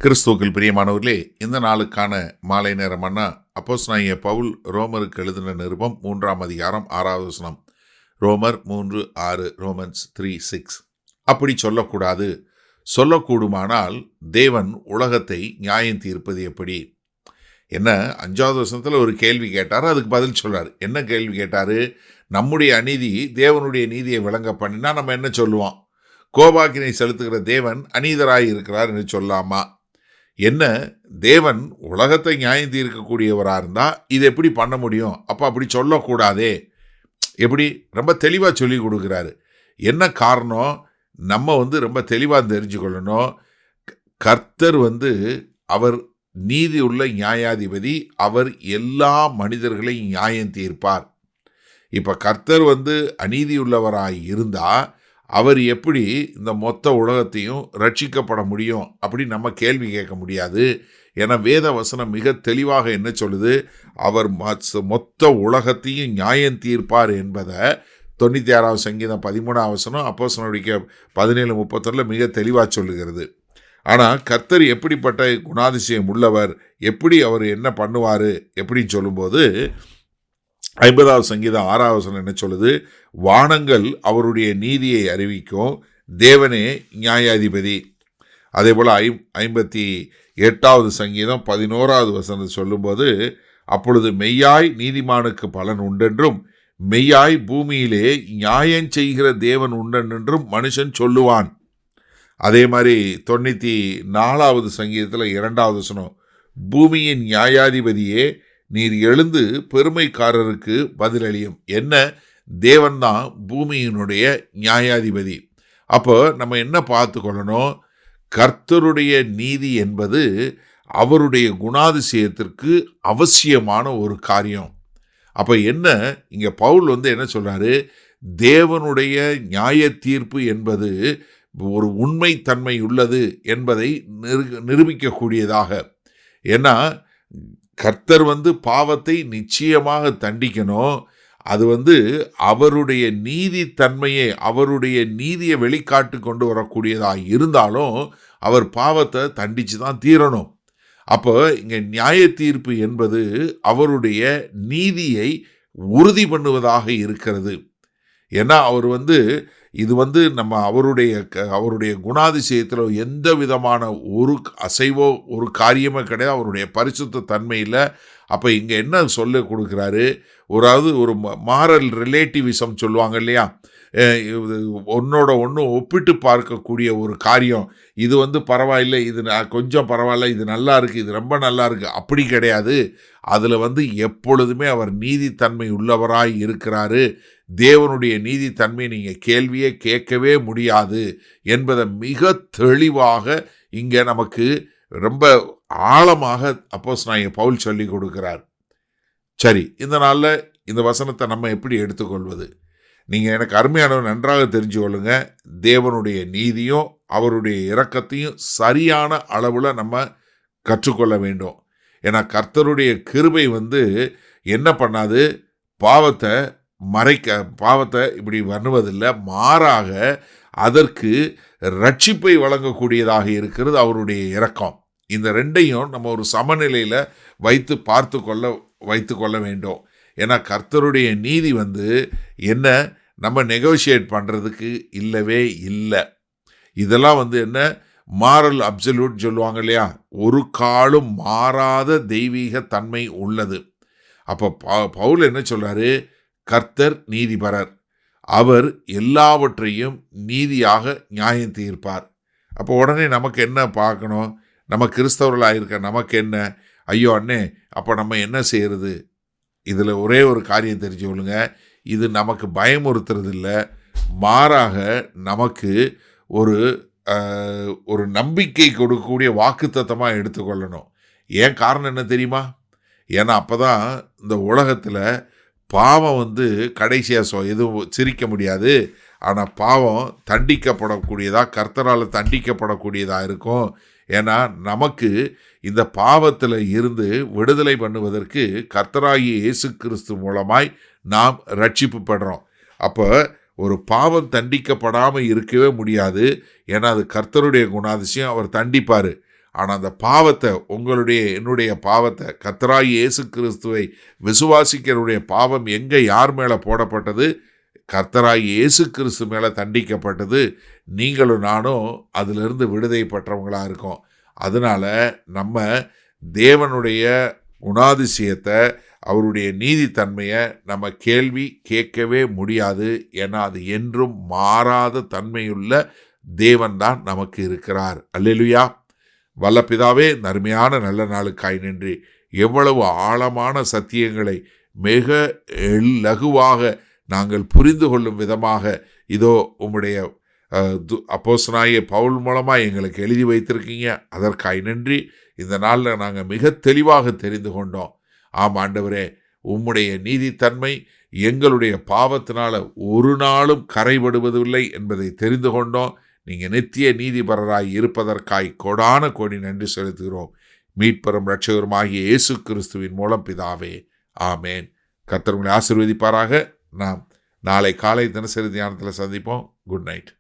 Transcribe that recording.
கிறிஸ்துவுக்குள் பிரியமானவர்களே, இந்த நாளுக்கான மாலை நேரம் அண்ணா அப்போஸ்தலனாகிய பவுல் ரோமருக்கு எழுதின நிருபம் 3ஆம் அதிகாரம் 6வது வசனம். ரோமர் 3:6, ரோமன்ஸ் 3:6. அப்படி சொல்லக்கூடாது. சொல்லக்கூடுமானால் தேவன் உலகத்தை நியாயம் தீர்ப்பது எப்படி? என்ன 5வது வசனத்தில் ஒரு கேள்வி கேட்டார், அதுக்கு பதில் சொல்றாரு. என்ன கேள்வி கேட்டாரு? நம்முடைய அநீதி தேவனுடைய நீதியை விளங்க பண்ணினா நம்ம என்ன சொல்லுவோம்? கோபாக்கினை செலுத்துகிற தேவன் அநீதராய் இருக்கிறார் என்று சொல்லாமா? என்ன, தேவன் உலகத்தை நியாயம் தீர்க்கக்கூடியவராக இருந்தால் இது எப்படி பண்ண முடியும்? அப்போ அப்படி சொல்லக்கூடாதே. எப்படி? ரொம்ப தெளிவாக சொல்லி கொடுக்குறாரு. என்ன காரணம்? நம்ம ரொம்ப தெளிவாக தெரிஞ்சுக்கொள்ளணும். கர்த்தர் அவர் நீதி உள்ள நியாயாதிபதி. அவர் எல்லா மனிதர்களையும் நியாயம் தீர்ப்பார். இப்போ கர்த்தர் அநீதி உள்ளவராய் இருந்தால் அவர் எப்படி இந்த மொத்த உலகத்தையும் ரட்சிக்கப்பட முடியும்? அப்படி நம்ம கேள்வி கேட்க முடியாது. ஏன்னா வேத வசனம் மிக தெளிவாக என்ன சொல்லுது? அவர் மொத்த உலகத்தையும் நியாயம் தீர்ப்பார் என்பதை 96வது சங்கீதம் 13வது வசனம் அப்போஸ்தலனுடைய 17:31 மிக தெளிவாக சொல்லுகிறது. ஆனால் கர்த்தர் எப்படிப்பட்ட குணாதிசயம் உள்ளவர், எப்படி அவர் என்ன பண்ணுவார் எப்படின்னு சொல்லும்போது 50வது சங்கீதம் 6வது வசனம் என்ன சொல்லுது? வானங்கள் அவருடைய நீதியை அறிவிக்கும், தேவனே நியாயாதிபதி. அதே போல் 58வது சங்கீதம் 11வது வசனம் சொல்லும்போது, அப்பொழுது மெய்யாய் நீதிமானுக்கு பலன் உண்டென்றும் மெய்யாய் பூமியிலே நியாயம் செய்கிற தேவன் உண்டென்றும் மனுஷன் சொல்லுவான். அதே மாதிரி 94வது சங்கீதத்தில் 2வது வசனம், பூமியின் நியாயாதிபதியே நீர் எழுந்து பெருமைக்காரருக்கு பதிலளியும். என்ன, தேவன்தான் பூமியினுடைய நியாயாதிபதி. அப்போ நம்ம என்ன பார்த்து கொள்ளணும்? கர்த்தருடைய நீதி என்பது அவருடைய குணாதிசயத்திற்கு அவசியமான ஒரு காரியம். அப்போ என்ன, இங்கே பவுல் என்ன சொல்கிறாரு? தேவனுடைய நியாய தீர்ப்பு என்பது ஒரு உண்மைத்தன்மை உள்ளது என்பதை நிரூபிக்கக்கூடியதாக. ஏன்னா கர்த்தர் பாவத்தை நிச்சயமாக தண்டிக்கணும். அது அவருடைய நீதித்தன்மையை, அவருடைய நீதியை வெளிக்காட்டு கொண்டு வரக்கூடியதாக இருந்தாலும் அவர் பாவத்தை தண்டித்து தான் தீரணும். அப்போ இங்கே நியாய தீர்ப்பு என்பது அவருடைய நீதியை உறுதி பண்ணுவதாக இருக்கிறது. ஏன்னா அவர் இது நம்ம அவருடைய குணாதிசயத்தில் எந்த விதமான ஒரு அசைவோ ஒரு காரியமோ கிடையாது. அவருடைய பரிசுத்த தன்மையில். அப்போ இங்கே என்ன சொல்ல கொடுக்குறாரு? ஒரு மாரல் ரிலேட்டிவிசம் சொல்லுவாங்க இல்லையா? ஒன்னோட ஒன்று ஒப்பிட்டு பார்க்கக்கூடிய ஒரு காரியம். இது பரவாயில்லை, இது கொஞ்சம் பரவாயில்ல, இது நல்லா இருக்குது, இது ரொம்ப நல்லா இருக்குது, அப்படி கிடையாது. அதில் எப்பொழுதுமே அவர் நீதித்தன்மை உள்ளவராய் இருக்கிறாரு. தேவனுடைய நீதித்தன்மையை நீங்கள் கேள்வியே கேட்கவே முடியாது என்பதை மிக தெளிவாக இங்கே நமக்கு ரொம்ப ஆழமாக அப்போஸ்தலனாகிய பவுல் சொல்லி கொடுக்கிறார். சரி, இந்த நாளில் இந்த வசனத்தை நம்ம எப்படி எடுத்துக்கொள்வது? நீங்கள் எனக்கு அருமையானவர் நன்றாக தெரிஞ்சு கொள்ளுங்க. தேவனுடைய நீதியும் அவருடைய இரக்கத்தையும் சரியான அளவில் நம்ம கற்றுக்கொள்ள வேண்டும். ஏன்னா கர்த்தருடைய கிருபை என்ன பண்ணாது? பாவத்தை இப்படி பண்ணுவதில்லை. மாறாக அதற்கு ரட்சிப்பை வழங்கக்கூடியதாக இருக்கிறது அவருடைய இரக்கம். இந்த ரெண்டையும் நம்ம ஒரு சமநிலையில் வைத்து கொள்ள வேண்டும். ஏன்னா கர்த்தருடைய நீதி என்ன, நம்ம நெகோஷியேட் பண்ணுறதுக்கு இல்லவே இல்லை. இதெல்லாம் என்ன, மாரல் அப்சல்யூட் சொல்லுவாங்க இல்லையா? ஒரு காலும் மாறாத தெய்வீக தன்மை உள்ளது. அப்போ பவுல் என்ன சொல்கிறாரு? கர்த்தர் நீதிபரர், அவர் எல்லாவற்றையும் நீதியாக நியாயம் தீர்ப்பார். அப்போ உடனே நமக்கு என்ன பார்க்கணும்? நம்ம கிறிஸ்தவர்களாக இருக்க நமக்கு என்ன, ஐயோ அண்ணே, அப்போ நம்ம என்ன செய்கிறது? இதில் ஒரே ஒரு காரியம் தெரிஞ்சு கொள்ளுங்க. இது நமக்கு பயமுறுத்துறது இல்லை, மாறாக நமக்கு ஒரு நம்பிக்கை கொடுக்கக்கூடிய வாக்குத்தத்தமாக எடுத்துக்கொள்ளணும். ஏன் காரணம் என்ன தெரியுமா? ஏன்னா அப்போ தான் இந்த உலகத்தில் பாவம் கடைசியாக எதுவும் சிரிக்க முடியாது. ஆனால் பாவம் தண்டிக்கப்படக்கூடியதாக, கர்த்தரால் தண்டிக்கப்படக்கூடியதாக இருக்கும். ஏன்னா நமக்கு இந்த பாவத்தில் இருந்து விடுதலை பண்ணுவதற்கு கர்த்தராகிய இயேசு கிறிஸ்து மூலமாய் நாம் ரட்சிப்பு பெறுறோம். அப்போ ஒரு பாவம் தண்டிக்கப்படாமல் இருக்கவே முடியாது. ஏன்னா அது கர்த்தருடைய குணாதிசயம், அவர் தண்டிப்பார். ஆனால் அந்த பாவத்தை, என்னுடைய பாவத்தை, கர்த்தராகிய இயேசு கிறிஸ்துவை விசுவாசிக்கிறவருடைய பாவம் எங்கே யார் மேலே போடப்பட்டது? கர்த்தராகிய இயேசு கிறிஸ்து மேலே தண்டிக்கப்பட்டது. நீங்களும் நானும் அதிலிருந்து விடுதலை பெற்றவங்களாக இருக்கோம். அதனால் நம்ம தேவனுடைய குணாதிசயத்தை, அவருடைய நீதித்தன்மையை நம்ம கேள்வி கேட்கவே முடியாது. ஏன்னா அது என்றும் மாறாத தன்மையுள்ள தேவன்தான் நமக்கு இருக்கிறார். அல்லேலூயா. வல்ல பிதாவே, அருமையான நல்ல நாளுக்காய் நன்றி. எவ்வளவு ஆழமான சத்தியங்களை மிக லகுவாக நாங்கள் புரிந்து கொள்ளும் விதமாக இதோ உம்முடைய அப்போஸ்தலனாகிய பவுல் மூலமாக எங்களுக்கு எழுதி வைத்திருக்கீங்க. அதற்காய் நன்றி. இந்த நாளில் நாங்கள் மிக தெளிவாக தெரிந்து கொண்டோம். ஆம் ஆண்டவரே, உம்முடைய நீதித்தன்மை எங்களுடைய பாவத்தினால ஒரு நாளும் கரைபடுவதில்லை என்பதை தெரிந்து கொண்டோம். நீங்கள் நித்திய நீதிபரராய் இருப்பதற்காய் கோடான கோடி நன்றி செலுத்துகிறோம். மீட்பெரும் இரட்சகருமாகிய இயேசு கிறிஸ்துவின் மூலம் பிதாவே, ஆமேன். கர்த்தர் உங்களை ஆசீர்வதிப்பாராக. நாம் நாளை காலை தினசரி தியானத்தில் சந்திப்போம். Good night.